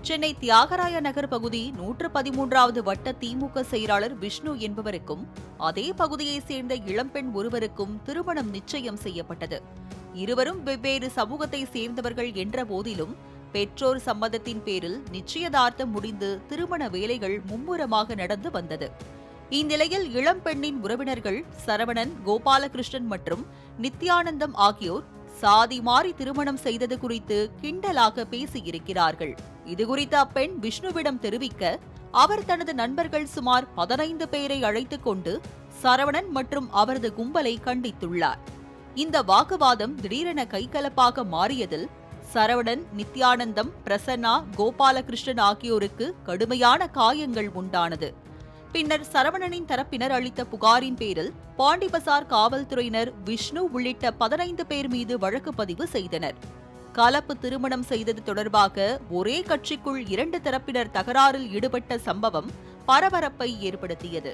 சென்னை தியாகராய நகர் பகுதி 113வது வட்ட திமுக செயலாளர் விஷ்ணு என்பவருக்கும் அதே பகுதியைச் சேர்ந்த இளம்பெண் ஒருவருக்கும் திருமணம் நிச்சயம் செய்யப்பட்டது. இருவரும் வெவ்வேறு சமூகத்தை சேர்ந்தவர்கள் என்ற போதிலும் பெற்றோர் சம்மதத்தின் பேரில் நிச்சயதார்த்தம் முடிந்து திருமண வேலைகள் மும்முரமாக நடந்து வந்தது. இந்நிலையில் இளம்பெண்ணின் உறவினர்கள் சரவணன், கோபாலகிருஷ்ணன் மற்றும் நித்யானந்தம் ஆகியோர் சாதி மாறி திருமணம் செய்தது குறித்து கிண்டலாக பேசியிருக்கிறார்கள். இதுகுறித்து அப்பெண் விஷ்ணுவிடம் தெரிவிக்க அவர் தனது நண்பர்கள் சுமார் 15 பேரை அழைத்துக் கொண்டு சரவணன் மற்றும் அவரது கும்பலை கண்டித்துள்ளார். இந்த வாக்குவாதம் திடீரென கைகலப்பாக மாறியதில் சரவணன், நித்யானந்தம், பிரசன்னா, கோபாலகிருஷ்ணன் ஆகியோருக்கு கடுமையான காயங்கள் உண்டானது. பின்னர் சரவணனின் தரப்பினர் அளித்த புகாரின் பேரில் பாண்டிபசார் காவல்துறையினர் விஷ்ணு உள்ளிட்ட 15 பேர் மீது வழக்கு பதிவு செய்தனர். கலப்பு திருமணம் செய்தது தொடர்பாக ஒரே கட்சிக்குள் 2 தரப்பினர் தகராறில் ஈடுபட்ட சம்பவம் பரபரப்பை ஏற்படுத்தியது.